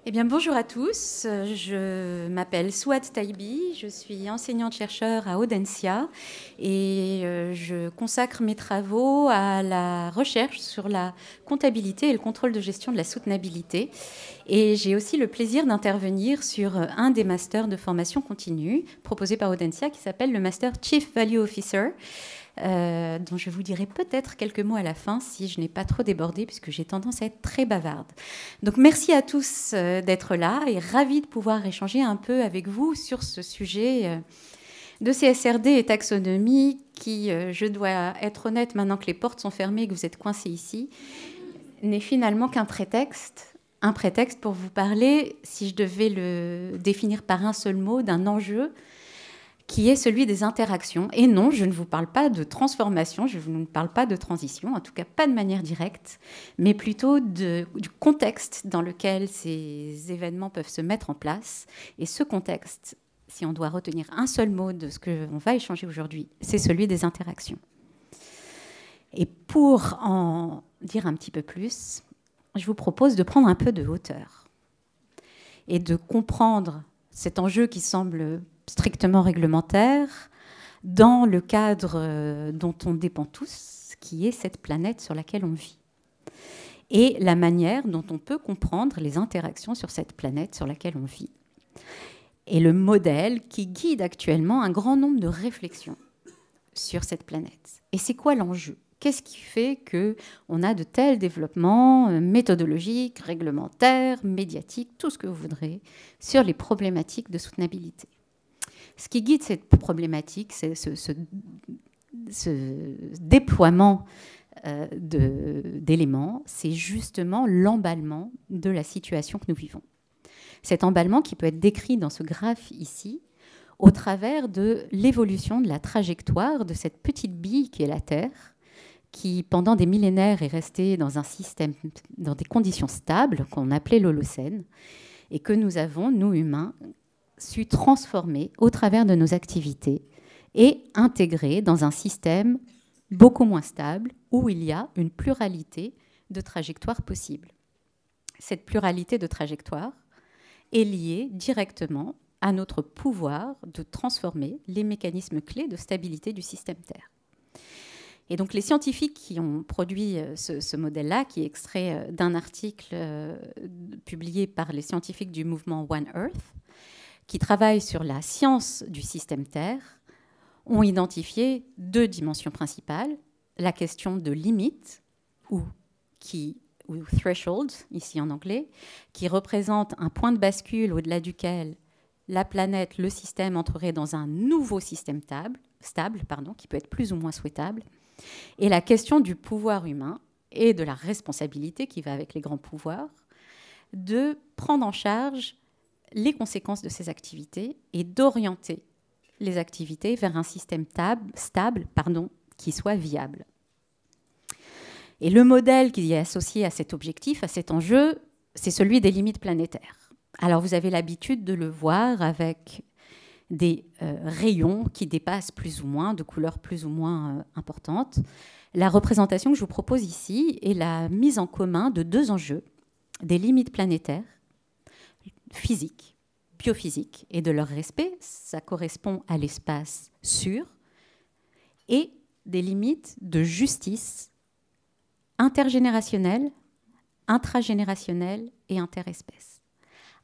Eh bien, bonjour à tous, je m'appelle Souad Taïbi, je suis enseignante-chercheur à Audencia et je consacre mes travaux à la recherche sur la comptabilité et le contrôle de gestion de la soutenabilité. Et j'ai aussi le plaisir d'intervenir sur un des masters de formation continue proposé par Audencia qui s'appelle le Master Chief Value Officer. Dont je vous dirai peut-être quelques mots à la fin si je n'ai pas trop débordé, puisque j'ai tendance à être très bavarde. Donc merci à tous d'être là et ravie de pouvoir échanger un peu avec vous sur ce sujet de CSRD et taxonomie qui, je dois être honnête maintenant que les portes sont fermées et que vous êtes coincés ici, n'est finalement qu'un prétexte. Un prétexte pour vous parler, si je devais le définir par un seul mot, d'un enjeu qui est celui des interactions. Et non, je ne vous parle pas de transformation, je ne vous parle pas de transition, en tout cas pas de manière directe, mais plutôt du contexte dans lequel ces événements peuvent se mettre en place. Et ce contexte, si on doit retenir un seul mot de ce qu'on va échanger aujourd'hui, c'est celui des interactions. Et pour en dire un petit peu plus, je vous propose de prendre un peu de hauteur et de comprendre cet enjeu qui semble strictement réglementaire dans le cadre dont on dépend tous, qui est cette planète sur laquelle on vit. Et la manière dont on peut comprendre les interactions sur cette planète sur laquelle on vit. Et le modèle qui guide actuellement un grand nombre de réflexions sur cette planète. Et c'est quoi l'enjeu ? Qu'est-ce qui fait qu'on a de tels développements méthodologiques, réglementaires, médiatiques, tout ce que vous voudrez, sur les problématiques de soutenabilité ? Ce qui guide cette problématique, c'est ce déploiement d'éléments, c'est justement l'emballement de la situation que nous vivons. Cet emballement qui peut être décrit dans ce graphe ici, au travers de l'évolution de la trajectoire de cette petite bille qui est la Terre, qui pendant des millénaires est restée dans un système, dans des conditions stables, qu'on appelait l'Holocène, et que nous avons, nous humains, su transformer au travers de nos activités et intégrer dans un système beaucoup moins stable où il y a une pluralité de trajectoires possibles. Cette pluralité de trajectoires est liée directement à notre pouvoir de transformer les mécanismes clés de stabilité du système Terre. Et donc les scientifiques qui ont produit ce modèle-là, qui est extrait d'un article publié par les scientifiques du mouvement One Earth, qui travaillent sur la science du système Terre, ont identifié deux dimensions principales. La question de limite, ou threshold, ici en anglais, qui représente un point de bascule au-delà duquel la planète, le système entrerait dans un nouveau système stable, qui peut être plus ou moins souhaitable. Et la question du pouvoir humain et de la responsabilité qui va avec les grands pouvoirs, de prendre en charge les conséquences de ces activités et d'orienter les activités vers un système stable qui soit viable. Et le modèle qui est associé à cet objectif, à cet enjeu, c'est celui des limites planétaires. Alors vous avez l'habitude de le voir avec des rayons qui dépassent plus ou moins, de couleurs plus ou moins importantes. La représentation que je vous propose ici est la mise en commun de deux enjeux, des limites planétaires, physiques, biophysiques, et de leur respect, ça correspond à l'espace sûr, et des limites de justice intergénérationnelle, intragénérationnelle et interespèce.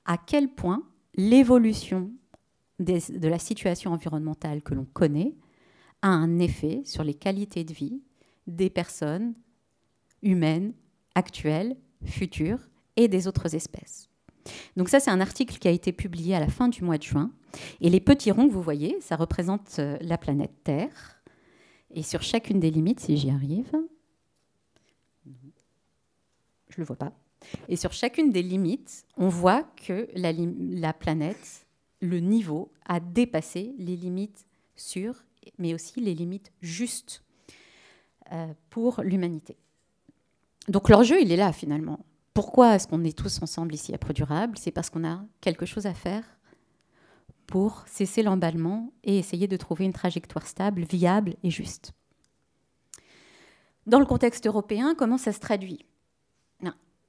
À quel point l'évolution de la situation environnementale que l'on connaît a un effet sur les qualités de vie des personnes humaines, actuelles, futures et des autres espèces. Donc ça, c'est un article qui a été publié à la fin du mois de juin. Et les petits ronds que vous voyez, ça représente la planète Terre. Et sur chacune des limites, si j'y arrive, je ne le vois pas. Et sur chacune des limites, on voit que la planète, le niveau, a dépassé les limites sûres, mais aussi les limites justes pour l'humanité. Donc l'enjeu, il est là finalement. Pourquoi est-ce qu'on est tous ensemble ici à ProDurable ? C'est parce qu'on a quelque chose à faire pour cesser l'emballement et essayer de trouver une trajectoire stable, viable et juste. Dans le contexte européen, comment ça se traduit ?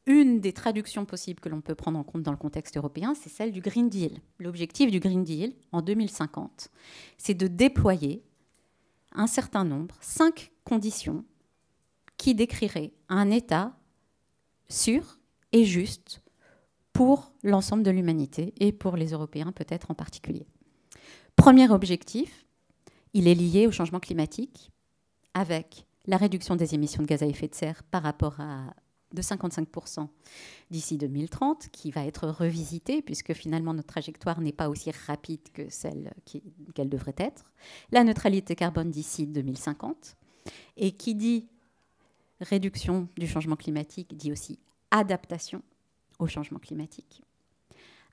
une des traductions possibles que l'on peut prendre en compte dans le contexte européen, c'est celle du Green Deal. L'objectif du Green Deal, en 2050, c'est de déployer un certain nombre, 5 conditions, qui décriraient un État sûr et juste pour l'ensemble de l'humanité et pour les Européens peut-être en particulier. Premier objectif, il est lié au changement climatique avec la réduction des émissions de gaz à effet de serre par rapport à de 55% d'ici 2030, qui va être revisitée, puisque finalement notre trajectoire n'est pas aussi rapide que celle qu'elle devrait être. La neutralité carbone d'ici 2050. Et qui dit réduction du changement climatique, dit aussi adaptation au changement climatique.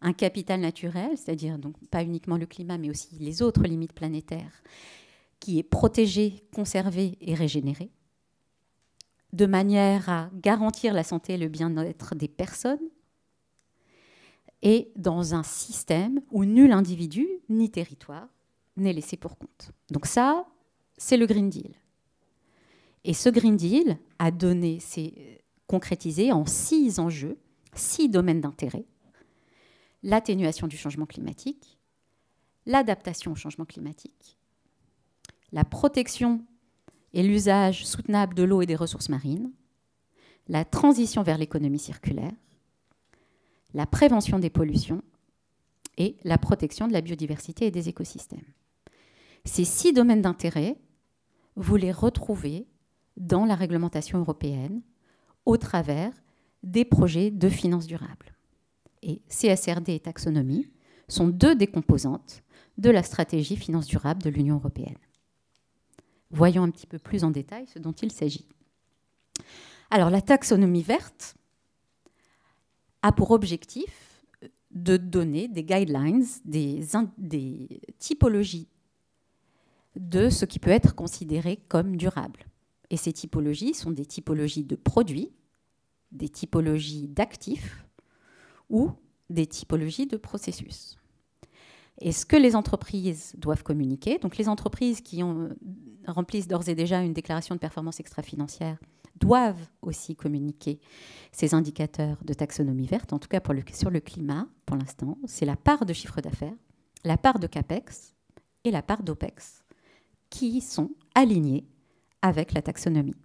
Un capital naturel, c'est-à-dire donc pas uniquement le climat, mais aussi les autres limites planétaires, qui est protégé, conservé et régénéré, de manière à garantir la santé et le bien-être des personnes, et dans un système où nul individu ni territoire n'est laissé pour compte. Donc ça, c'est le Green Deal. Et ce Green Deal a donné, c'est concrétisé en 6 enjeux, 6 domaines d'intérêt: l'atténuation du changement climatique, l'adaptation au changement climatique, la protection et l'usage soutenable de l'eau et des ressources marines, la transition vers l'économie circulaire, la prévention des pollutions et la protection de la biodiversité et des écosystèmes. Ces 6 domaines d'intérêt, vous les retrouvez dans la réglementation européenne au travers des projets de finances durables. Et CSRD et taxonomie sont 2 des composantes de la stratégie finance durable de l'Union européenne. Voyons un petit peu plus en détail ce dont il s'agit. Alors, la taxonomie verte a pour objectif de donner des guidelines, des typologies de ce qui peut être considéré comme durable. Et ces typologies sont des typologies de produits, des typologies d'actifs ou des typologies de processus. Et ce que les entreprises doivent communiquer, donc les entreprises qui remplissent d'ores et déjà une déclaration de performance extra-financière doivent aussi communiquer ces indicateurs de taxonomie verte, en tout cas sur le climat, pour l'instant. C'est la part de chiffre d'affaires, la part de CAPEX et la part d'OPEX qui sont alignés avec la taxonomie.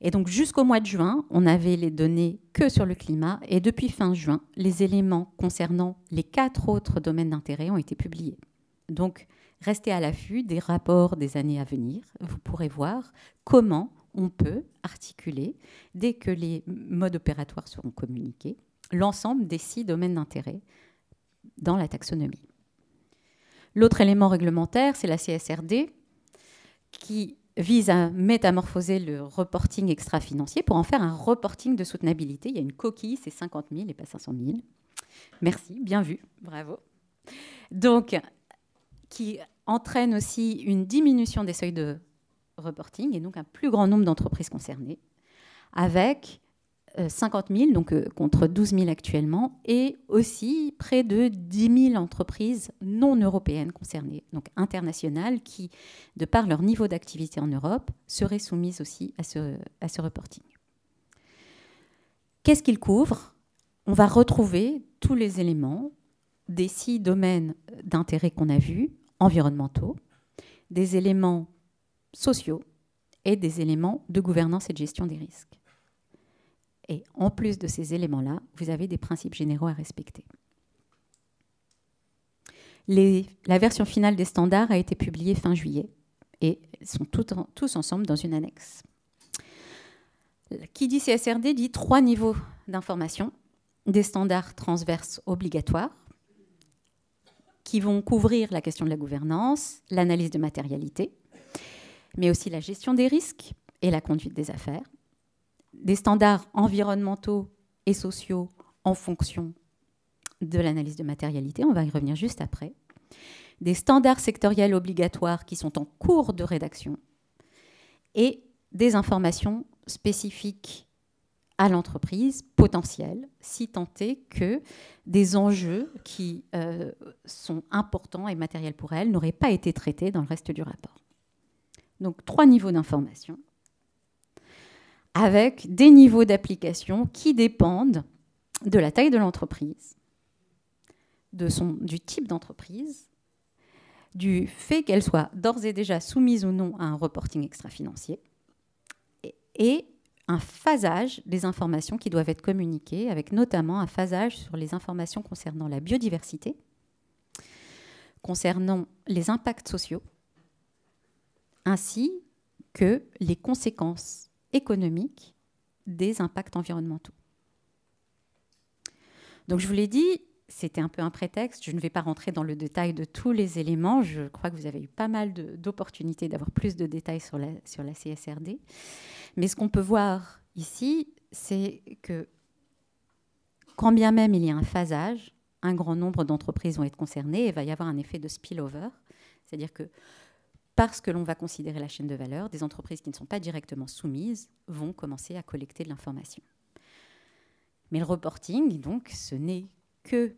Et donc jusqu'au mois de juin, on n'avait les données que sur le climat, et depuis fin juin, les éléments concernant les 4 autres domaines d'intérêt ont été publiés. Donc restez à l'affût des rapports des années à venir. Vous pourrez voir comment on peut articuler, dès que les modes opératoires seront communiqués, l'ensemble des 6 domaines d'intérêt dans la taxonomie. L'autre élément réglementaire, c'est la CSRD, qui vise à métamorphoser le reporting extra-financier pour en faire un reporting de soutenabilité. Il y a une coquille, c'est 50 000 et pas 500 000. Merci, bien vu, bravo. Donc, qui entraîne aussi une diminution des seuils de reporting et donc un plus grand nombre d'entreprises concernées, avec 50 000, donc contre 12 000 actuellement, et aussi près de 10 000 entreprises non européennes concernées, donc internationales, qui, de par leur niveau d'activité en Europe, seraient soumises aussi à ce reporting. Qu'est-ce qu'il couvre? On va retrouver tous les éléments des 6 domaines d'intérêt qu'on a vus, environnementaux, des éléments sociaux et des éléments de gouvernance et de gestion des risques. Et en plus de ces éléments-là, vous avez des principes généraux à respecter. La version finale des standards a été publiée fin juillet et sont tous ensemble dans une annexe. Qui dit CSRD dit 3 niveaux d'information, des standards transverses obligatoires qui vont couvrir la question de la gouvernance, l'analyse de matérialité, mais aussi la gestion des risques et la conduite des affaires. Des standards environnementaux et sociaux en fonction de l'analyse de matérialité, on va y revenir juste après. Des standards sectoriels obligatoires qui sont en cours de rédaction et des informations spécifiques à l'entreprise potentielle, si tant est que des enjeux qui sont importants et matériels pour elle n'auraient pas été traités dans le reste du rapport. Donc 3 niveaux d'information, avec des niveaux d'application qui dépendent de la taille de l'entreprise, du type d'entreprise, du fait qu'elle soit d'ores et déjà soumise ou non à un reporting extra-financier, et un phasage des informations qui doivent être communiquées, avec notamment un phasage sur les informations concernant la biodiversité, concernant les impacts sociaux, ainsi que les conséquences économiques des impacts environnementaux. Donc je vous l'ai dit, c'était un peu un prétexte. Je ne vais pas rentrer dans le détail de tous les éléments. Je crois que vous avez eu pas mal d'opportunités d'avoir plus de détails sur la CSRD. Mais ce qu'on peut voir ici, c'est que quand bien même il y a un phasage, un grand nombre d'entreprises vont être concernées et il va y avoir un effet de spillover. C'est-à-dire que parce que l'on va considérer la chaîne de valeur, des entreprises qui ne sont pas directement soumises vont commencer à collecter de l'information. Mais le reporting, donc, ce n'est que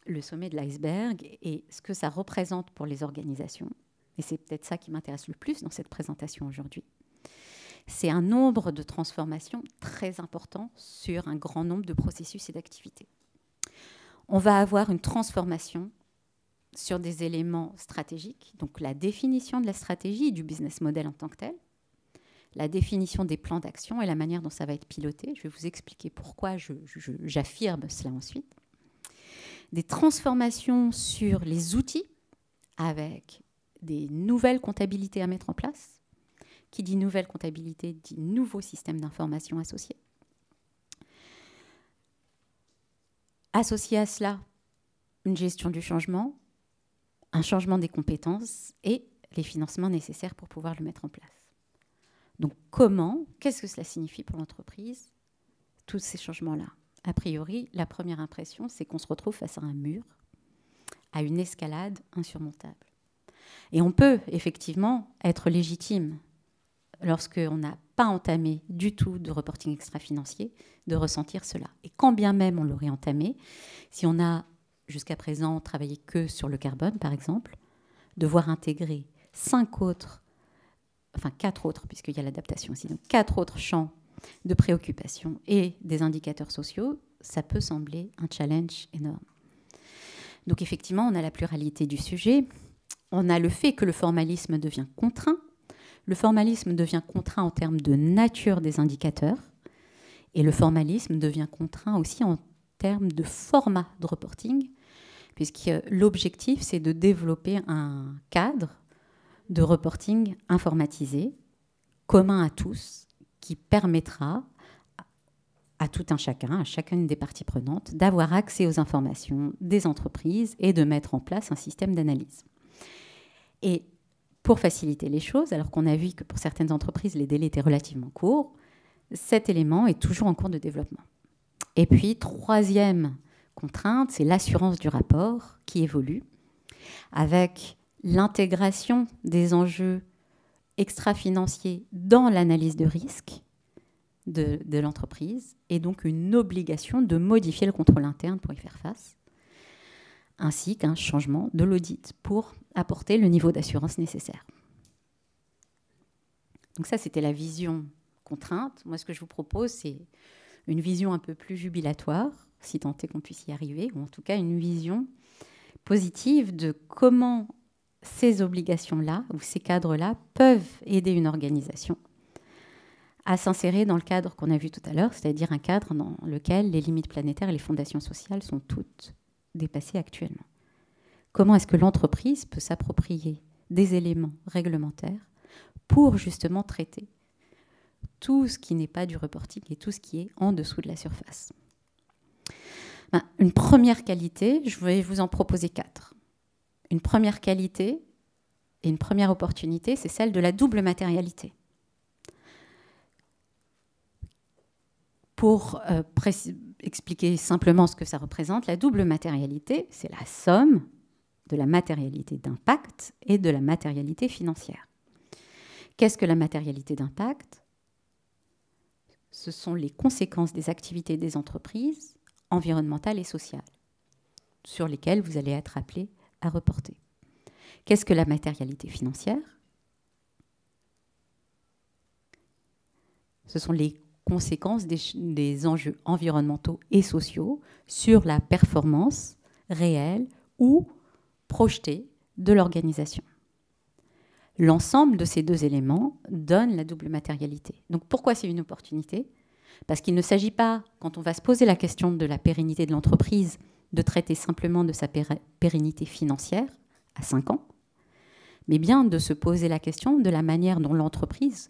le sommet de l'iceberg et ce que ça représente pour les organisations. Et c'est peut-être ça qui m'intéresse le plus dans cette présentation aujourd'hui. C'est un nombre de transformations très important sur un grand nombre de processus et d'activités. On va avoir une transformation sur des éléments stratégiques, donc la définition de la stratégie et du business model en tant que tel, la définition des plans d'action et la manière dont ça va être piloté. Je vais vous expliquer pourquoi j'affirme cela ensuite. Des transformations sur les outils avec des nouvelles comptabilités à mettre en place. Qui dit nouvelle comptabilité dit nouveau système d'information associé. Associé à cela, une gestion du changement, un changement des compétences et les financements nécessaires pour pouvoir le mettre en place. Donc comment, qu'est-ce que cela signifie pour l'entreprise, tous ces changements-là? A priori, la première impression, c'est qu'on se retrouve face à un mur, à une escalade insurmontable. Et on peut effectivement être légitime lorsqu'on n'a pas entamé du tout de reporting extra-financier, de ressentir cela. Et quand bien même on l'aurait entamé, si on a jusqu'à présent travaillé que sur le carbone, par exemple, devoir intégrer 4 autres, puisqu'il y a l'adaptation aussi, donc 4 autres champs de préoccupation et des indicateurs sociaux, ça peut sembler un challenge énorme. Donc effectivement, on a la pluralité du sujet, on a le fait que le formalisme devient contraint. Le formalisme devient contraint en termes de nature des indicateurs et le formalisme devient contraint aussi en termes de format de reporting, puisque l'objectif, c'est de développer un cadre de reporting informatisé, commun à tous, qui permettra à tout un chacun, à chacune des parties prenantes, d'avoir accès aux informations des entreprises et de mettre en place un système d'analyse. Et pour faciliter les choses, alors qu'on a vu que pour certaines entreprises, les délais étaient relativement courts, cet élément est toujours en cours de développement. Et puis, troisième contrainte, c'est l'assurance du rapport qui évolue avec l'intégration des enjeux extra-financiers dans l'analyse de risque de l'entreprise et donc une obligation de modifier le contrôle interne pour y faire face, ainsi qu'un changement de l'audit pour apporter le niveau d'assurance nécessaire. Donc ça, c'était la vision contrainte. Moi, ce que je vous propose, c'est une vision un peu plus jubilatoire, si tant est qu'on puisse y arriver, ou en tout cas une vision positive de comment ces obligations-là ou ces cadres-là peuvent aider une organisation à s'insérer dans le cadre qu'on a vu tout à l'heure, c'est-à-dire un cadre dans lequel les limites planétaires et les fondations sociales sont toutes dépassées actuellement. Comment est-ce que l'entreprise peut s'approprier des éléments réglementaires pour justement traiter tout ce qui n'est pas du reporting et tout ce qui est en dessous de la surface? Une première qualité, je vais vous en proposer 4. Une première qualité et une première opportunité, c'est celle de la double matérialité. Pour expliquer simplement ce que ça représente, la double matérialité, c'est la somme de la matérialité d'impact et de la matérialité financière. Qu'est-ce que la matérialité d'impact? Ce sont les conséquences des activités des entreprises environnementales et sociales sur lesquelles vous allez être appelé à reporter. Qu'est-ce que la matérialité financière? Ce sont les conséquences des enjeux environnementaux et sociaux sur la performance réelle ou projetée de l'organisation. L'ensemble de ces deux éléments donne la double matérialité. Donc pourquoi c'est une opportunité ? Parce qu'il ne s'agit pas, quand on va se poser la question de la pérennité de l'entreprise, de traiter simplement de sa pérennité financière à 5 ans, mais bien de se poser la question de la manière dont l'entreprise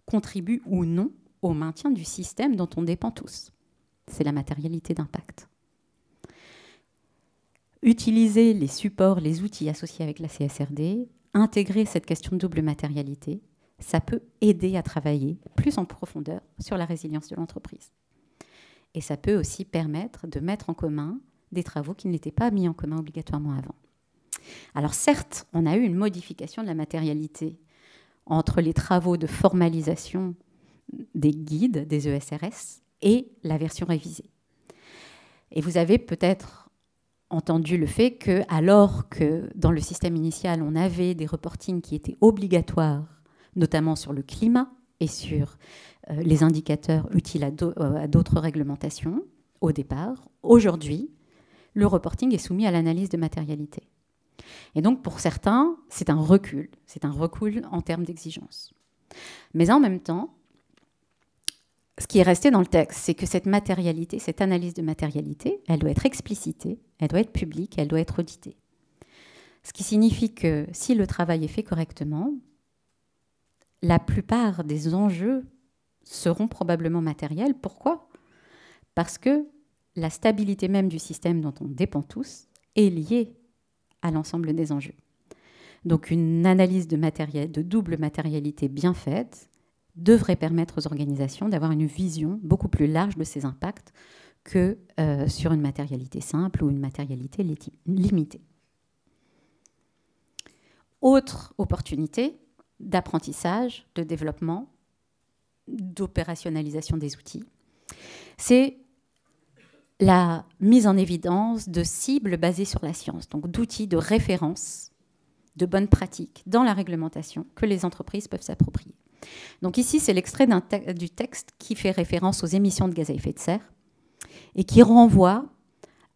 contribue ou non au maintien du système dont on dépend tous. C'est la matérialité d'impact. Utiliser les supports, les outils associés avec la CSRD, intégrer cette question de double matérialité, ça peut aider à travailler plus en profondeur sur la résilience de l'entreprise. Et ça peut aussi permettre de mettre en commun des travaux qui n'étaient pas mis en commun obligatoirement avant. Alors certes, on a eu une modification de la matérialité entre les travaux de formalisation des guides, des ESRS, et la version révisée. Et vous avez peut-être entendu le fait que, alors que dans le système initial, on avait des reportings qui étaient obligatoires, notamment sur le climat et sur les indicateurs utiles à d'autres réglementations, au départ, aujourd'hui, le reporting est soumis à l'analyse de matérialité. Et donc, pour certains, c'est un recul en termes d'exigence. Mais en même temps, ce qui est resté dans le texte, c'est que cette matérialité, cette analyse de matérialité, elle doit être explicitée, elle doit être publique, elle doit être auditée. Ce qui signifie que si le travail est fait correctement, la plupart des enjeux seront probablement matériels. Pourquoi ? Parce que la stabilité même du système dont on dépend tous est liée à l'ensemble des enjeux. Donc une analyse de double matérialité bien faite devrait permettre aux organisations d'avoir une vision beaucoup plus large de ces impacts que sur une matérialité simple ou une matérialité limitée. Autre opportunité d'apprentissage, de développement, d'opérationnalisation des outils, c'est la mise en évidence de cibles basées sur la science, donc d'outils de référence, de bonnes pratiques dans la réglementation que les entreprises peuvent s'approprier. Donc ici, c'est l'extrait du texte qui fait référence aux émissions de gaz à effet de serre et qui renvoie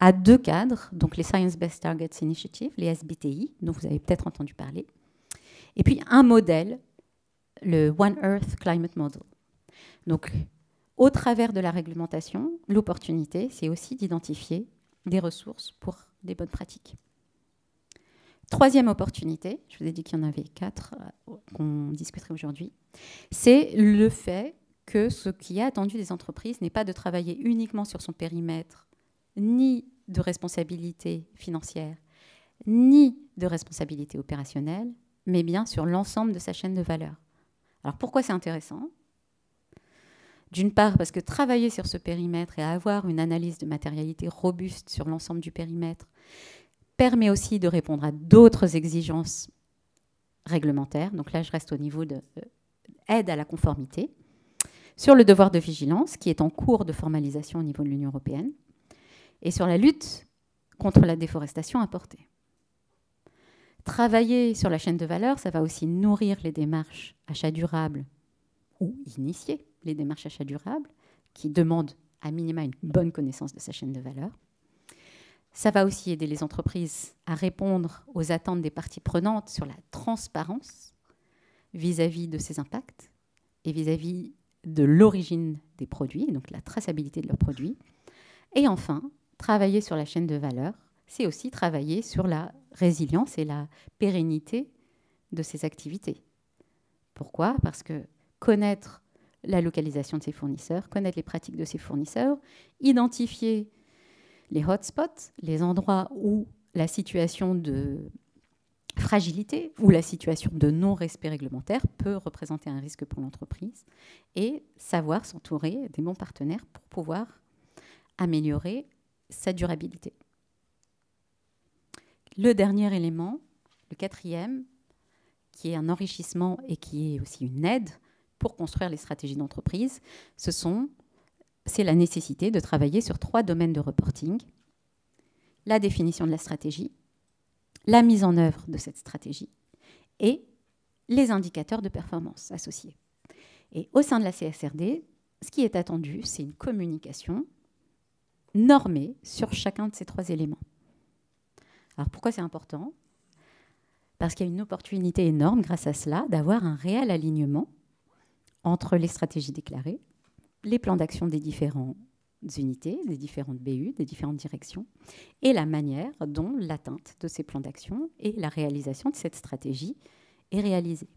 à 2 cadres, donc les Science Based Targets Initiative, les SBTI, dont vous avez peut-être entendu parler, et puis un modèle, le One Earth Climate Model. Donc, au travers de la réglementation, l'opportunité, c'est aussi d'identifier des ressources pour des bonnes pratiques. Troisième opportunité, je vous ai dit qu'il y en avait 4 qu'on discuterait aujourd'hui, c'est le fait que ce qui est attendu des entreprises n'est pas de travailler uniquement sur son périmètre, ni de responsabilité financière, ni de responsabilité opérationnelle, mais bien sur l'ensemble de sa chaîne de valeur. Alors pourquoi c'est intéressant ? D'une part, parce que travailler sur ce périmètre et avoir une analyse de matérialité robuste sur l'ensemble du périmètre permet aussi de répondre à d'autres exigences réglementaires. Donc là, je reste au niveau de aide à la conformité. Sur le devoir de vigilance, qui est en cours de formalisation au niveau de l'Union européenne, et sur la lutte contre la déforestation importée. Travailler sur la chaîne de valeur, ça va aussi nourrir les démarches achats durables ou initier les démarches achats durables qui demandent à minima une bonne connaissance de sa chaîne de valeur. Ça va aussi aider les entreprises à répondre aux attentes des parties prenantes sur la transparence vis-à-vis de ces impacts et vis-à-vis de l'origine des produits, donc la traçabilité de leurs produits. Et enfin, travailler sur la chaîne de valeur, c'est aussi travailler sur la résilience et la pérennité de ces activités. Pourquoi ? Parce que connaître la localisation de ses fournisseurs, connaître les pratiques de ses fournisseurs, identifier les hotspots, les endroits où la situation de fragilité ou la situation de non-respect réglementaire peut représenter un risque pour l'entreprise et savoir s'entourer des bons partenaires pour pouvoir améliorer sa durabilité. Le dernier élément, le quatrième, qui est un enrichissement et qui est aussi une aide pour construire les stratégies d'entreprise, c'est la nécessité de travailler sur 3 domaines de reporting. La définition de la stratégie, la mise en œuvre de cette stratégie et les indicateurs de performance associés. Et au sein de la CSRD, ce qui est attendu, c'est une communication normée sur chacun de ces 3 éléments. Alors pourquoi c'est important? Parce qu'il y a une opportunité énorme grâce à cela d'avoir un réel alignement entre les stratégies déclarées, les plans d'action des différentes unités, des différentes BU, des différentes directions, et la manière dont l'atteinte de ces plans d'action et la réalisation de cette stratégie est réalisée.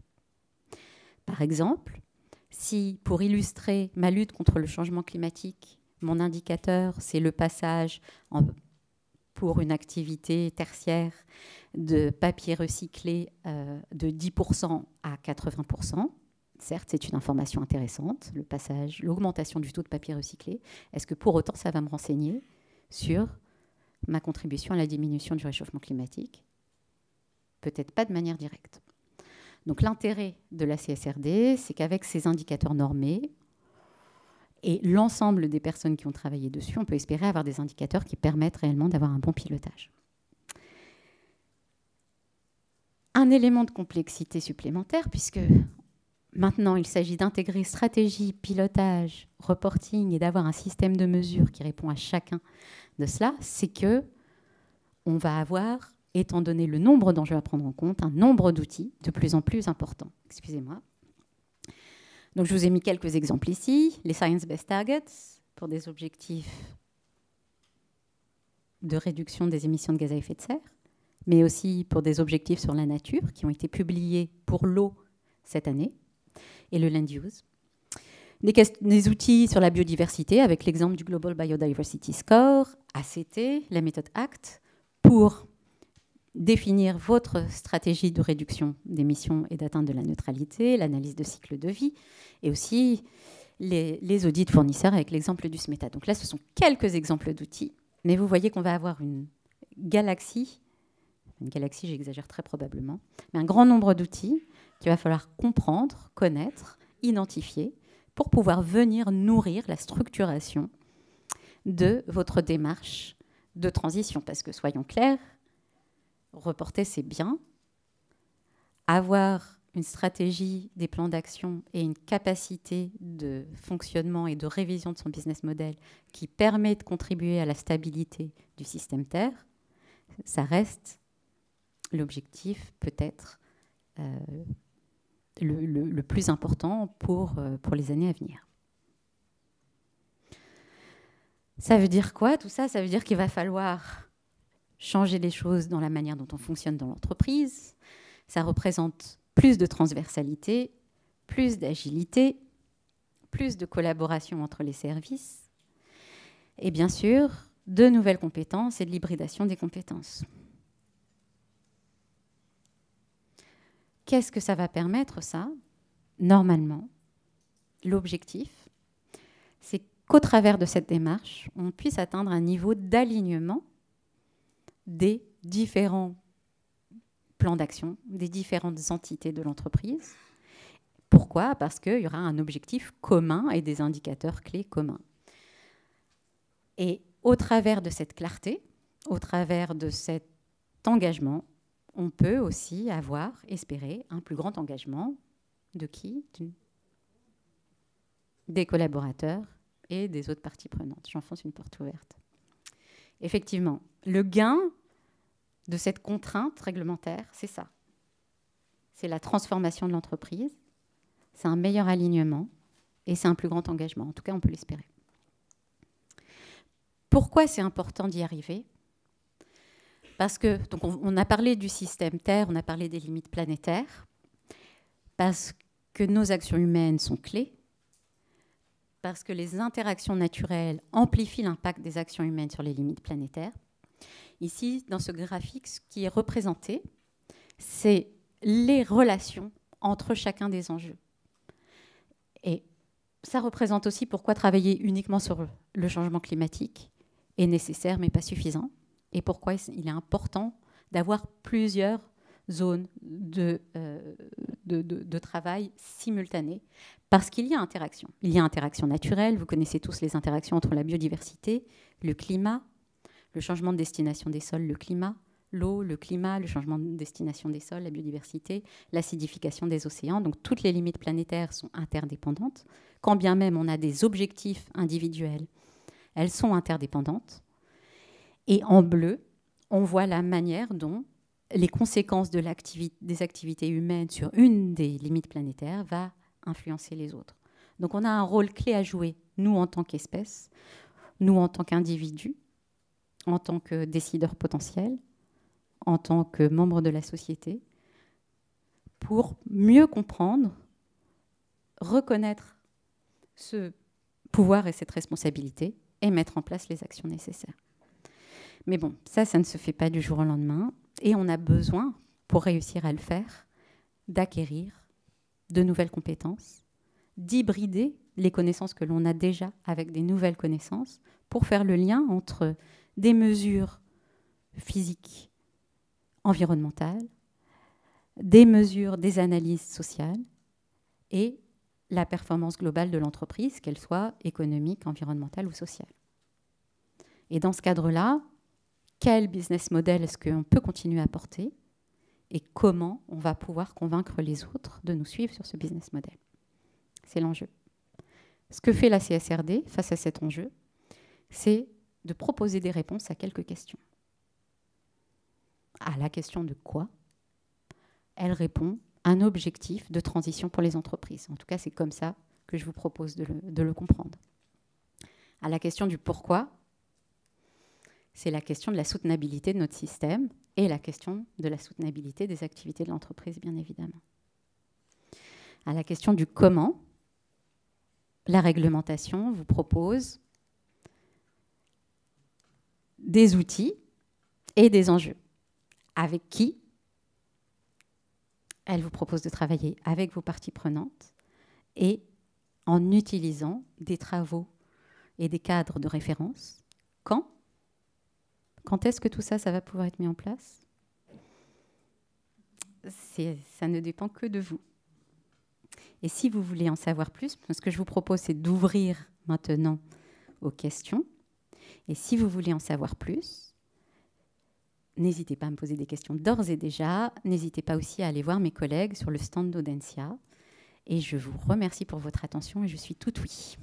Par exemple, si pour illustrer ma lutte contre le changement climatique, mon indicateur, c'est le passage pour une activité tertiaire de papier recyclé de 10% à 80%. Certes, c'est une information intéressante, le passage, l'augmentation du taux de papier recyclé. Est-ce que pour autant, ça va me renseigner sur ma contribution à la diminution du réchauffement climatique? Peut-être pas de manière directe. Donc l'intérêt de la CSRD, c'est qu'avec ces indicateurs normés et l'ensemble des personnes qui ont travaillé dessus, on peut espérer avoir des indicateurs qui permettent réellement d'avoir un bon pilotage. Un élément de complexité supplémentaire, puisque maintenant il s'agit d'intégrer stratégie, pilotage, reporting et d'avoir un système de mesure qui répond à chacun de cela, c'est que on va avoir, étant donné le nombre d'enjeux à prendre en compte, un nombre d'outils de plus en plus important. Excusez-moi. Donc je vous ai mis quelques exemples ici. Les Science-Based Targets pour des objectifs de réduction des émissions de gaz à effet de serre, mais aussi pour des objectifs sur la nature qui ont été publiés pour l'eau cette année, et le land use. Des outils sur la biodiversité avec l'exemple du Global Biodiversity Score, ACT, la méthode ACT, pour définir votre stratégie de réduction d'émissions et d'atteinte de la neutralité, l'analyse de cycle de vie, et aussi les audits fournisseurs avec l'exemple du SMETA. Donc là, ce sont quelques exemples d'outils, mais vous voyez qu'on va avoir une galaxie, j'exagère très probablement, mais un grand nombre d'outils qu'il va falloir comprendre, connaître, identifier, pour pouvoir venir nourrir la structuration de votre démarche de transition. Parce que, soyons clairs, reporter, c'est bien. Avoir une stratégie, des plans d'action et une capacité de fonctionnement et de révision de son business model qui permet de contribuer à la stabilité du système Terre, ça reste l'objectif peut-être le plus important pour les années à venir. Ça veut dire quoi tout ça? Ça veut dire qu'il va falloir changer les choses dans la manière dont on fonctionne dans l'entreprise. Ça représente plus de transversalité, plus d'agilité, plus de collaboration entre les services et bien sûr de nouvelles compétences et de l'hybridation des compétences. Qu'est-ce que ça va permettre, ça? Normalement, l'objectif, c'est qu'au travers de cette démarche, on puisse atteindre un niveau d'alignement des différents plans d'action, des différentes entités de l'entreprise. Pourquoi? Parce qu'il y aura un objectif commun et des indicateurs clés communs. Et au travers de cette clarté, au travers de cet engagement, on peut aussi espérer un plus grand engagement de qui? Des collaborateurs et des autres parties prenantes. J'enfonce une porte ouverte. Effectivement, le gain de cette contrainte réglementaire, c'est ça. C'est la transformation de l'entreprise, c'est un meilleur alignement et c'est un plus grand engagement. En tout cas, on peut l'espérer. Pourquoi c'est important d'y arriver? Parce que, donc on a parlé du système Terre, on a parlé des limites planétaires, parce que nos actions humaines sont clés, parce que les interactions naturelles amplifient l'impact des actions humaines sur les limites planétaires. Ici, dans ce graphique, ce qui est représenté, c'est les relations entre chacun des enjeux. Et ça représente aussi pourquoi travailler uniquement sur le changement climatique est nécessaire mais pas suffisant, et pourquoi il est important d'avoir plusieurs zones de travail simultanées, parce qu'il y a interaction. Il y a interaction naturelle, vous connaissez tous les interactions entre la biodiversité, le climat, le changement de destination des sols, le climat, l'eau, le climat, le changement de destination des sols, la biodiversité, l'acidification des océans. Donc toutes les limites planétaires sont interdépendantes. Quand bien même on a des objectifs individuels, elles sont interdépendantes. Et en bleu, on voit la manière dont les conséquences des activités humaines sur une des limites planétaires va influencer les autres. Donc on a un rôle clé à jouer, nous en tant qu'espèce, nous en tant qu'individus, en tant que décideurs potentiels, en tant que membres de la société, pour mieux comprendre, reconnaître ce pouvoir et cette responsabilité et mettre en place les actions nécessaires. Mais bon, ça ne se fait pas du jour au lendemain. Et on a besoin, pour réussir à le faire, d'acquérir de nouvelles compétences, d'hybrider les connaissances que l'on a déjà avec des nouvelles connaissances pour faire le lien entre des mesures physiques, environnementales, des mesures, des analyses sociales et la performance globale de l'entreprise, qu'elle soit économique, environnementale ou sociale. Et dans ce cadre-là, quel business model est-ce qu'on peut continuer à porter et comment on va pouvoir convaincre les autres de nous suivre sur ce business model. C'est l'enjeu. Ce que fait la CSRD face à cet enjeu, c'est de proposer des réponses à quelques questions. À la question de quoi, elle répond à un objectif de transition pour les entreprises. En tout cas, c'est comme ça que je vous propose de le comprendre. À la question du pourquoi, c'est la question de la soutenabilité de notre système et la question de la soutenabilité des activités de l'entreprise, bien évidemment. À la question du comment, la réglementation vous propose des outils et des enjeux. Avec qui? Elle vous propose de travailler avec vos parties prenantes et en utilisant des travaux et des cadres de référence. Quand est-ce que tout ça, ça va pouvoir être mis en place? Ça ne dépend que de vous. Et si vous voulez en savoir plus, ce que je vous propose, c'est d'ouvrir maintenant aux questions. Et si vous voulez en savoir plus, n'hésitez pas à me poser des questions d'ores et déjà. N'hésitez pas aussi à aller voir mes collègues sur le stand d'Audencia. Et je vous remercie pour votre attention et je suis toute oui.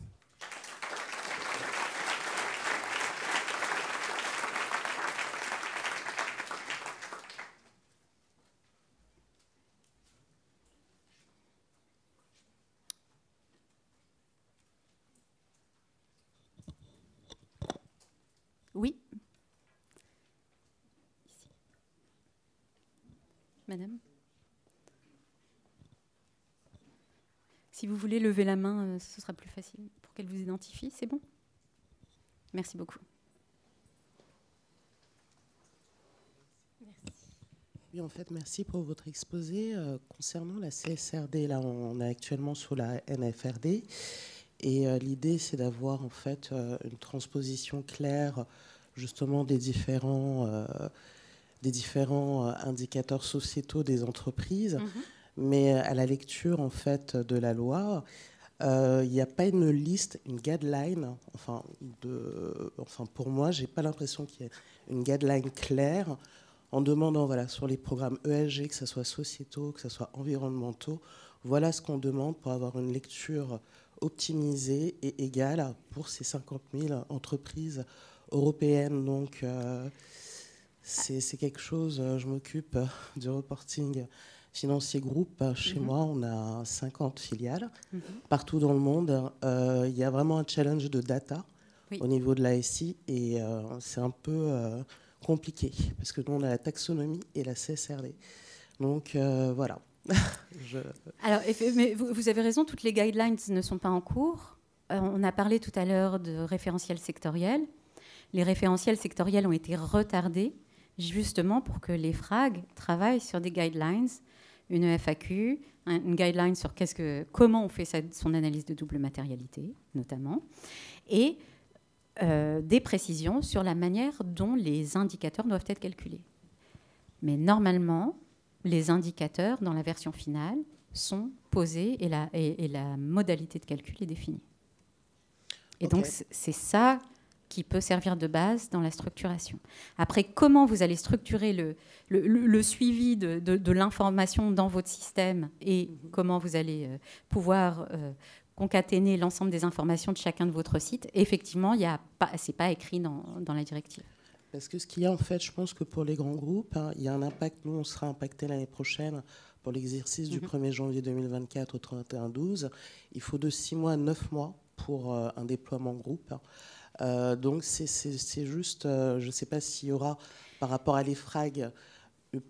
Oui. Ici. Madame. Si vous voulez lever la main, ce sera plus facile pour qu'elle vous identifie. C'est bon? Merci beaucoup. Merci. Oui, en fait, merci pour votre exposé. Concernant la CSRD, là, on est actuellement sous la NFRD. Et l'idée, c'est d'avoir en fait une transposition claire justement des différents indicateurs sociétaux des entreprises. Mais à la lecture en fait de la loi, il n'y a pas une liste, une guideline. Enfin, pour moi, j'ai pas l'impression qu'il y ait une guideline claire en demandant, voilà, sur les programmes ESG, que ce soit sociétaux, que ce soit environnementaux, voilà ce qu'on demande pour avoir une lecture optimisée et égale pour ces 50 000 entreprises européennes. Donc, c'est quelque chose, je m'occupe du reporting financier groupe. Chez moi, on a 50 filiales partout dans le monde. Il y a vraiment un challenge de data au niveau de l'ASI et c'est un peu compliqué parce que nous, on a la taxonomie et la CSRD. Donc, voilà. Alors, mais vous avez raison, toutes les guidelines ne sont pas en cours. On a parlé tout à l'heure de référentiels sectoriels. Les référentiels sectoriels ont été retardés justement pour que les FRAG travaillent sur des guidelines, une FAQ, une guideline sur comment on fait son analyse de double matérialité, notamment, et des précisions sur la manière dont les indicateurs doivent être calculés. Mais normalement, les indicateurs, dans la version finale, sont posés et la modalité de calcul est définie. Et donc, c'est ça qui peut servir de base dans la structuration. Après, comment vous allez structurer le suivi de l'information dans votre système et comment vous allez pouvoir concaténer l'ensemble des informations de chacun de votre site, effectivement, ce n'est pas écrit dans la directive. Parce que ce qu'il y a, en fait, je pense que pour les grands groupes, hein, il y a un impact. Nous, on sera impacté l'année prochaine pour l'exercice du 1er janvier 2024 au 31/12. Il faut de 6 mois à 9 mois pour un déploiement groupe. Donc, c'est juste, je ne sais pas s'il y aura, par rapport à l'EFRAG,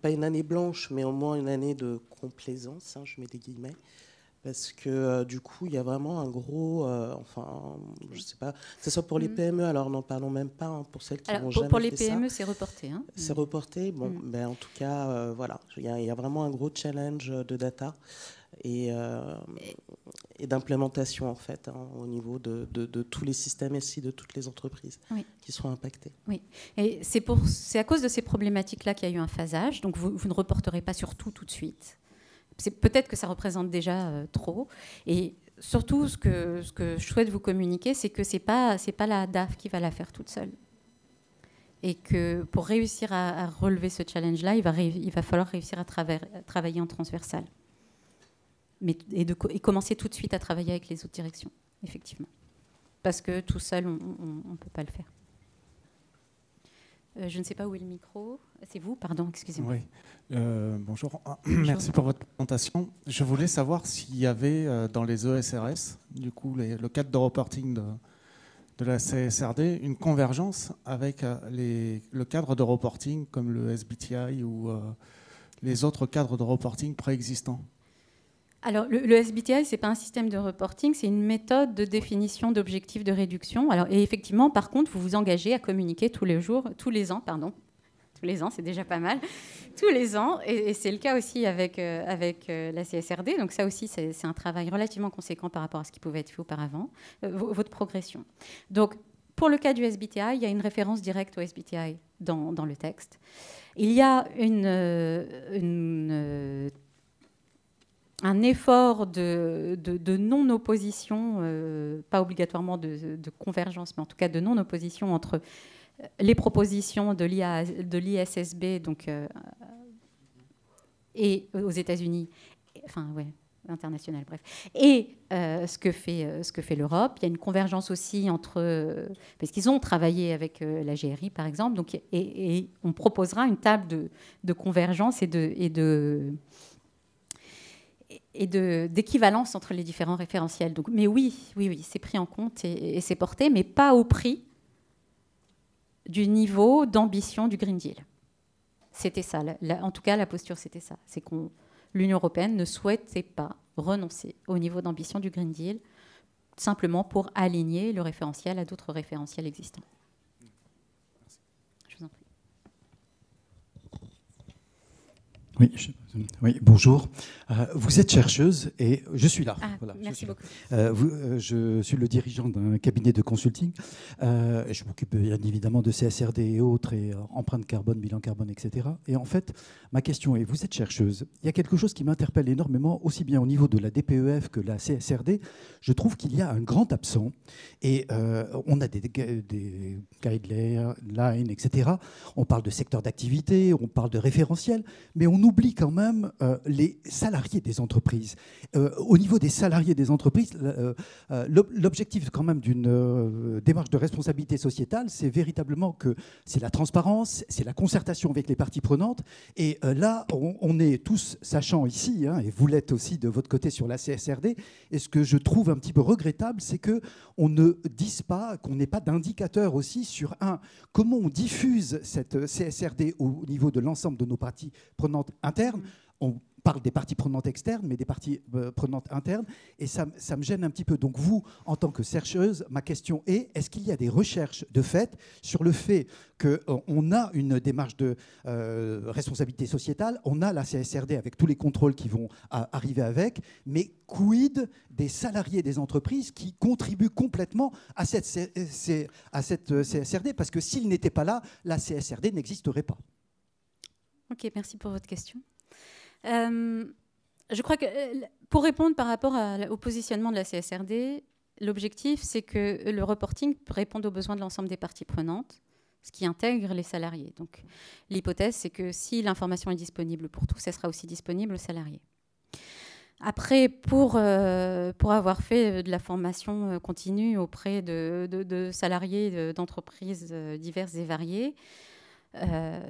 pas une année blanche, mais au moins une année de complaisance, hein, je mets des guillemets, parce que du coup, il y a vraiment un gros, je ne sais pas, que ce soit pour les PME, alors n'en parlons même pas, hein, pour celles qui vont jamais pour les fait PME, ça. c'est reporté. Hein. C'est reporté, bon, ben, en tout cas, voilà, il y a vraiment un gros challenge de data et d'implémentation, en fait, hein, au niveau de tous les systèmes SI, de toutes les entreprises qui seront impactées. Oui, et c'est à cause de ces problématiques-là qu'il y a eu un phasage, donc vous ne reporterez pas sur tout de suite. Peut-être que ça représente déjà trop. Et surtout, ce que je souhaite vous communiquer, c'est que ce n'est pas la DAF qui va la faire toute seule. Et que pour réussir à relever ce challenge-là, il va falloir réussir à travailler en transversal. Et commencer tout de suite à travailler avec les autres directions, effectivement. Parce que tout seul, on ne peut pas le faire. Je ne sais pas où est le micro. C'est vous, pardon, excusez-moi. Oui. Bonjour. Merci pour votre présentation. Je voulais savoir s'il y avait dans les ESRS, du coup, le cadre de reporting de la CSRD, une convergence avec le cadre de reporting comme le SBTI ou les autres cadres de reporting préexistants. Alors, le SBTI, ce n'est pas un système de reporting, c'est une méthode de définition d'objectifs de réduction. Alors, et effectivement, par contre, vous vous engagez à communiquer tous les ans, c'est déjà pas mal, tous les ans, et c'est le cas aussi avec la CSRD. Donc ça aussi, c'est un travail relativement conséquent par rapport à ce qui pouvait être fait auparavant, votre progression. Donc, pour le cas du SBTI, il y a une référence directe au SBTI dans le texte. Il y a un effort de non-opposition, pas obligatoirement de convergence, mais en tout cas de non-opposition entre les propositions de l'ISSB et aux États-Unis, international, bref, et ce que fait l'Europe. Il y a une convergence aussi parce qu'ils ont travaillé avec la GRI, par exemple, donc, et on proposera une table de convergence et d'équivalence entre les différents référentiels. Donc, mais oui, c'est pris en compte et c'est porté, mais pas au prix du niveau d'ambition du Green Deal. C'était ça. En tout cas, la posture, c'était ça. C'est que l'Union européenne ne souhaitait pas renoncer au niveau d'ambition du Green Deal, simplement pour aligner le référentiel à d'autres référentiels existants. Je vous en prie. Oui, bonjour. Vous êtes chercheuse et je suis là. Voilà, merci beaucoup. Je suis le dirigeant d'un cabinet de consulting. Je m'occupe bien évidemment de CSRD et autres, et empreinte carbone, bilan carbone, etc. Et en fait, ma question est, vous êtes chercheuse. Il y a quelque chose qui m'interpelle énormément, aussi bien au niveau de la DPEF que la CSRD. Je trouve qu'il y a un grand absent. Et on a des guidelines, etc. On parle de secteur d'activité, on parle de référentiel, mais on oublie quand même les salariés des entreprises. Au niveau des salariés des entreprises, l'objectif quand même d'une démarche de responsabilité sociétale, c'est véritablement que c'est la transparence, c'est la concertation avec les parties prenantes. Et là, on est tous sachants ici, hein, et vous l'êtes aussi de votre côté sur la CSRD. Et ce que je trouve un petit peu regrettable, c'est qu'on ne dise pas, qu'on n'ait pas d'indicateur aussi sur comment on diffuse cette CSRD au niveau de l'ensemble de nos parties prenantes internes. On parle des parties prenantes externes, mais des parties prenantes internes. Et ça me gêne un petit peu. Donc vous, en tant que chercheuse, ma question est, est-ce qu'il y a des recherches de fait sur le fait qu'on a une démarche de responsabilité sociétale, on a la CSRD avec tous les contrôles qui vont arriver avec, mais quid des salariés des entreprises qui contribuent complètement à cette CSRD? Parce que s'ils n'étaient pas là, la CSRD n'existerait pas. Ok, merci pour votre question. Je crois que pour répondre par rapport au positionnement de la CSRD, l'objectif, c'est que le reporting réponde aux besoins de l'ensemble des parties prenantes, ce qui intègre les salariés. Donc, l'hypothèse, c'est que si l'information est disponible pour tous, elle sera aussi disponible aux salariés. Après, pour avoir fait de la formation continue auprès de salariés d'entreprises diverses et variées,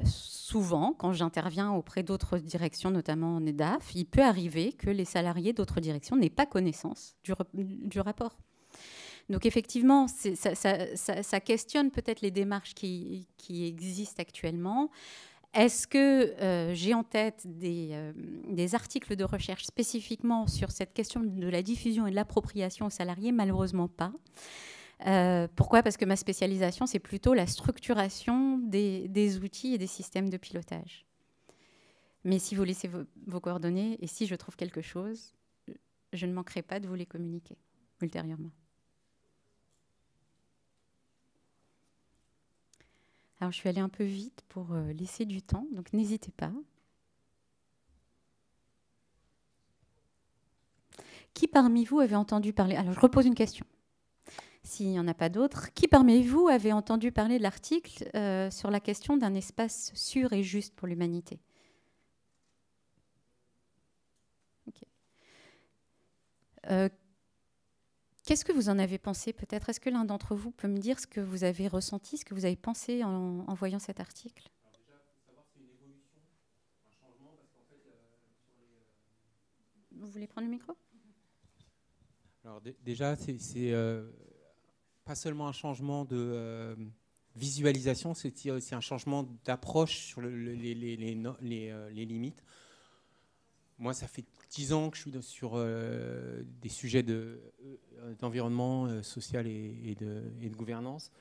souvent, quand j'interviens auprès d'autres directions, notamment en EDAF, il peut arriver que les salariés d'autres directions n'aient pas connaissance du rapport. Donc effectivement, ça questionne peut-être les démarches qui existent actuellement. Est-ce que j'ai en tête des articles de recherche spécifiquement sur cette question de la diffusion et de l'appropriation aux salariés? Malheureusement pas. Pourquoi? Parce que ma spécialisation, c'est plutôt la structuration des outils et des systèmes de pilotage. Mais si vous laissez vos coordonnées, et si je trouve quelque chose, je ne manquerai pas de vous les communiquer ultérieurement. Alors, je suis allée un peu vite pour laisser du temps, donc n'hésitez pas. Qui parmi vous avait entendu parler... Alors, je repose une question. S'il n'y en a pas d'autres, qui parmi vous avait entendu parler de l'article sur la question d'un espace sûr et juste pour l'humanité? Okay. Qu'est-ce que vous en avez pensé peut-être? Est-ce que l'un d'entre vous peut me dire ce que vous avez ressenti, ce que vous avez pensé en voyant cet article? Alors déjà, il faut savoir que c'est une évolution, un changement, parce qu'en fait, Vous voulez prendre le micro? Alors déjà, c'est pas seulement un changement de visualisation, c'est aussi un changement d'approche sur les limites. Moi, ça fait 10 ans que je suis sur des sujets d'environnement social et de gouvernance.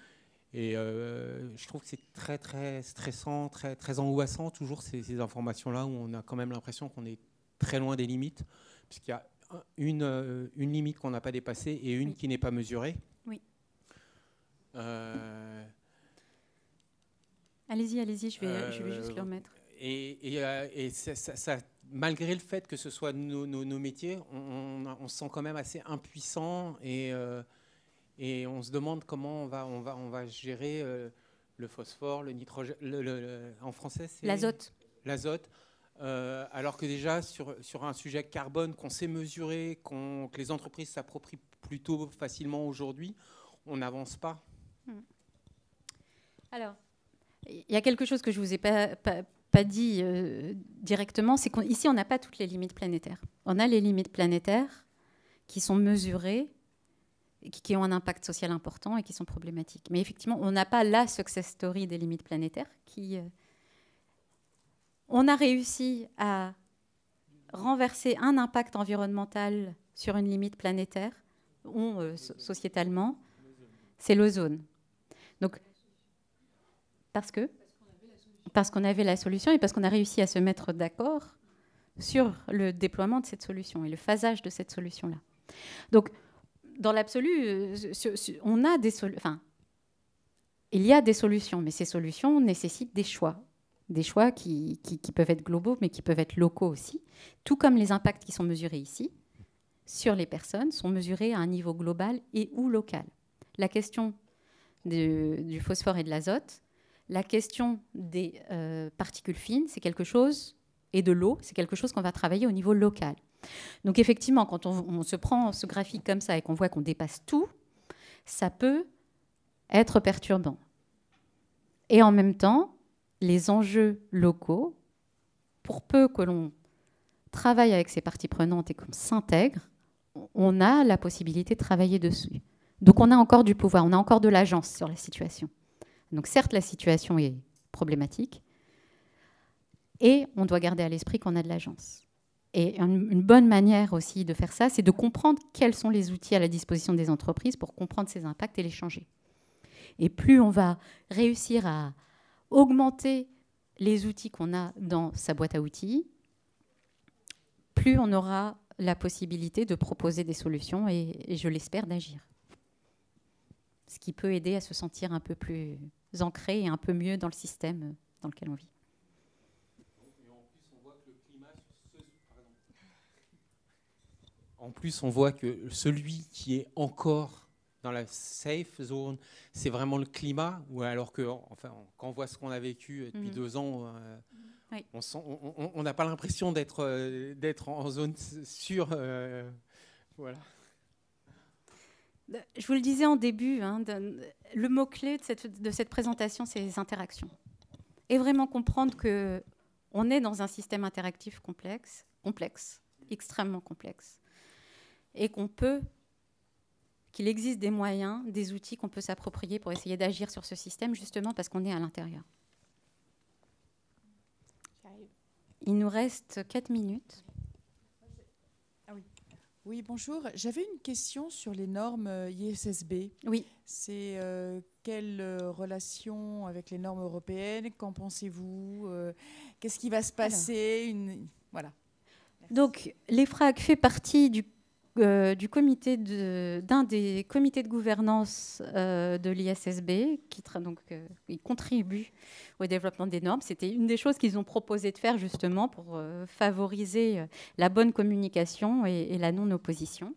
Et je trouve que c'est très, très stressant, très, très angoissant, toujours ces informations-là, où on a quand même l'impression qu'on est très loin des limites, puisqu'il y a une limite qu'on n'a pas dépassée et une qui n'est pas mesurée. Oui. Allez-y, je vais juste le remettre. Et ça, malgré le fait que ce soit nos métiers, on se sent quand même assez impuissant et on se demande comment on va gérer le phosphore, le nitrogène, en français c'est l'azote. L'azote, alors que déjà sur un sujet carbone qu'on sait mesurer, que les entreprises s'approprient plutôt facilement aujourd'hui, on n'avance pas. Alors, il y a quelque chose que je ne vous ai pas dit directement, c'est qu'ici, on n'a pas toutes les limites planétaires. On a les limites planétaires qui sont mesurées, qui ont un impact social important et qui sont problématiques. Mais effectivement, on n'a pas la success story des limites planétaires. On a réussi à renverser un impact environnemental sur une limite planétaire, sociétalement, c'est l'ozone. Donc, parce qu'on avait la solution et parce qu'on a réussi à se mettre d'accord sur le déploiement de cette solution et le phasage de cette solution-là. Donc, dans l'absolu, on a il y a des solutions, mais ces solutions nécessitent des choix qui peuvent être globaux, mais qui peuvent être locaux aussi, tout comme les impacts qui sont mesurés ici sur les personnes sont mesurés à un niveau global et ou local. La question du phosphore et de l'azote, la question des particules fines, c'est quelque chose, et de l'eau, c'est quelque chose qu'on va travailler au niveau local. Donc effectivement, quand on se prend ce graphique comme ça et qu'on voit qu'on dépasse tout, ça peut être perturbant. Et en même temps, les enjeux locaux, pour peu que l'on travaille avec ces parties prenantes et qu'on s'intègre, on a la possibilité de travailler dessus. Donc on a encore du pouvoir, on a encore de l'agence sur la situation. Donc certes, la situation est problématique et on doit garder à l'esprit qu'on a de l'agence. Et une bonne manière aussi de faire ça, c'est de comprendre quels sont les outils à la disposition des entreprises pour comprendre ces impacts et les changer. Et plus on va réussir à augmenter les outils qu'on a dans sa boîte à outils, plus on aura la possibilité de proposer des solutions et je l'espère, d'agir. Ce qui peut aider à se sentir un peu plus ancré et un peu mieux dans le système dans lequel on vit. Et en plus, on voit que le climat En plus, on voit que celui qui est encore dans la safe zone, c'est vraiment le climat, ou alors que, enfin, quand on voit ce qu'on a vécu depuis 2 ans, oui. on n'a pas l'impression d'être en zone sûre. Voilà. Je vous le disais en début, le mot-clé de cette présentation, c'est les interactions. Et vraiment comprendre qu'on est dans un système interactif complexe, extrêmement complexe, et qu'il existe des moyens, des outils qu'on peut s'approprier pour essayer d'agir sur ce système, justement parce qu'on est à l'intérieur. Il nous reste 4 minutes. Ah oui. Oui, bonjour. J'avais une question sur les normes ISSB. Oui. C'est quelle relation avec les normes européennes? Qu'en pensez-vous? Qu'est-ce qui va se passer? Voilà. Donc, l'EFRAG fait partie d'un des comités de gouvernance de l'ISSB qui contribue au développement des normes. C'était une des choses qu'ils ont proposé de faire justement pour favoriser la bonne communication et la non-opposition.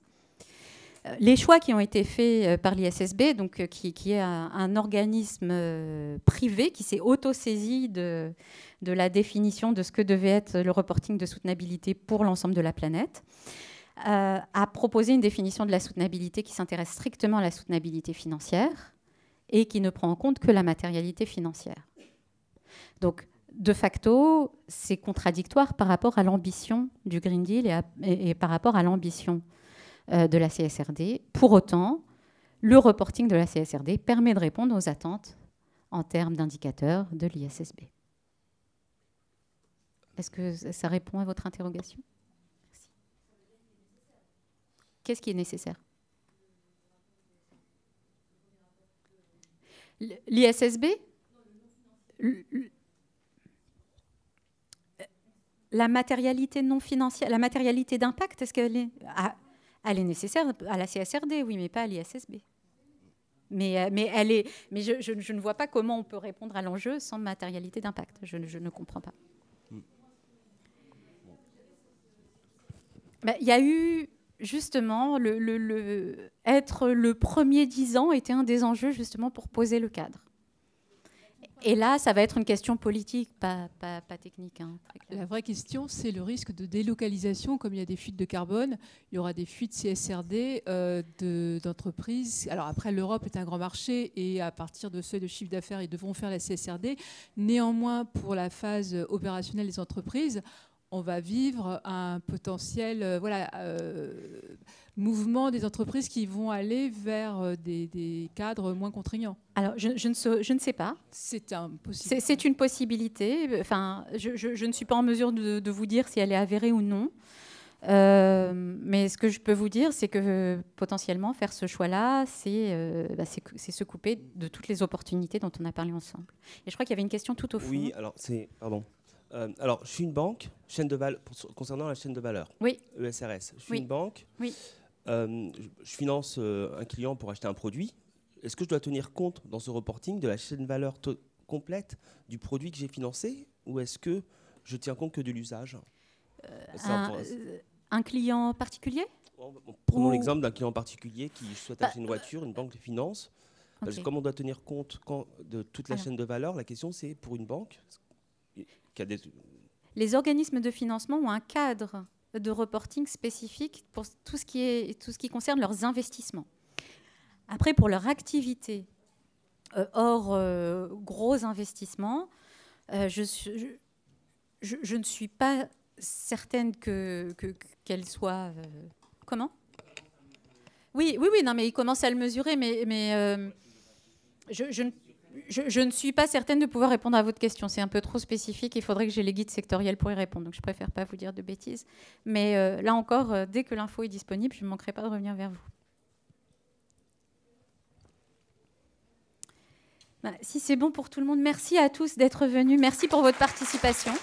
Les choix qui ont été faits par l'ISSB, donc, qui est un organisme privé qui s'est auto-saisi de la définition de ce que devait être le reporting de soutenabilité pour l'ensemble de la planète, a proposé une définition de la soutenabilité qui s'intéresse strictement à la soutenabilité financière et qui ne prend en compte que la matérialité financière. Donc, de facto, c'est contradictoire par rapport à l'ambition du Green Deal et par rapport à l'ambition de la CSRD. Pour autant, le reporting de la CSRD permet de répondre aux attentes en termes d'indicateurs de l'ISSB. Est-ce que ça répond à votre interrogation ? Merci. Qu'est-ce qui est nécessaire ? L'ISSB ? La matérialité non financière, la matérialité d'impact, est-ce qu'elle est... Elle est nécessaire à la CSRD, oui, mais pas à l'ISSB. Mais je ne vois pas comment on peut répondre à l'enjeu sans matérialité d'impact. Je ne comprends pas. Il y a eu, justement, être le premier 10 ans était un des enjeux, justement, pour poser le cadre. Et là, ça va être une question politique, pas technique. La vraie question, c'est le risque de délocalisation. Comme il y a des fuites de carbone, il y aura des fuites CSRD d'entreprises. Alors après, l'Europe est un grand marché et à partir de seuil de chiffre d'affaires, ils devront faire la CSRD. Néanmoins, pour la phase opérationnelle des entreprises, on va vivre un potentiel mouvement des entreprises qui vont aller vers des cadres moins contraignants. Alors, je ne sais pas. C'est impossible. C'est une possibilité. Enfin, je ne suis pas en mesure de vous dire si elle est avérée ou non. Mais ce que je peux vous dire, c'est que potentiellement, faire ce choix-là, c'est se couper de toutes les opportunités dont on a parlé ensemble. Et je crois qu'il y avait une question tout au fond. Oui, alors pardon. Alors, je suis une banque, concernant la chaîne de valeur, oui. ESRS. Je suis une banque, oui. Je finance un client pour acheter un produit. Est-ce que je dois tenir compte dans ce reporting de la chaîne de valeur complète du produit que j'ai financé ou est-ce que je tiens compte que de l'usage un client particulier ? Prenons l'exemple d'un client particulier qui souhaite acheter une voiture, une banque le finance. Okay. Comme on doit tenir compte de toute la chaîne de valeur, la question c'est pour une banque qui a Les organismes de financement ont un cadre de reporting spécifique pour tout ce qui concerne leurs investissements. Après, pour leur activité, hors gros investissements, je ne suis pas certaine qu'elle soit... comment ? Oui, non, mais ils commencent à le mesurer, mais je ne suis pas certaine de pouvoir répondre à votre question. C'est un peu trop spécifique. Il faudrait que j'ai les guides sectoriels pour y répondre. Donc, je préfère pas vous dire de bêtises. Mais là encore, dès que l'info est disponible, je ne manquerai pas de revenir vers vous. Si c'est bon pour tout le monde, merci à tous d'être venus. Merci pour votre participation.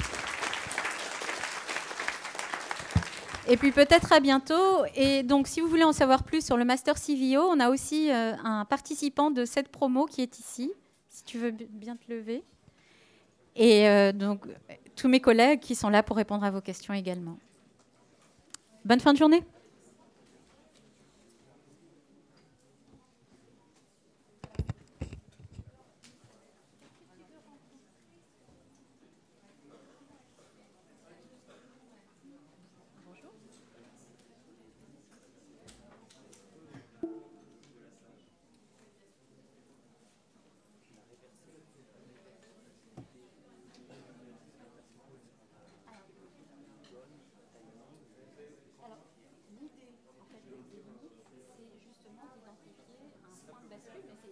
Et puis peut-être à bientôt. Et donc, si vous voulez en savoir plus sur le Master CVO, on a aussi un participant de cette promo qui est ici. Si tu veux bien te lever. Et donc, tous mes collègues qui sont là pour répondre à vos questions également. Bonne fin de journée.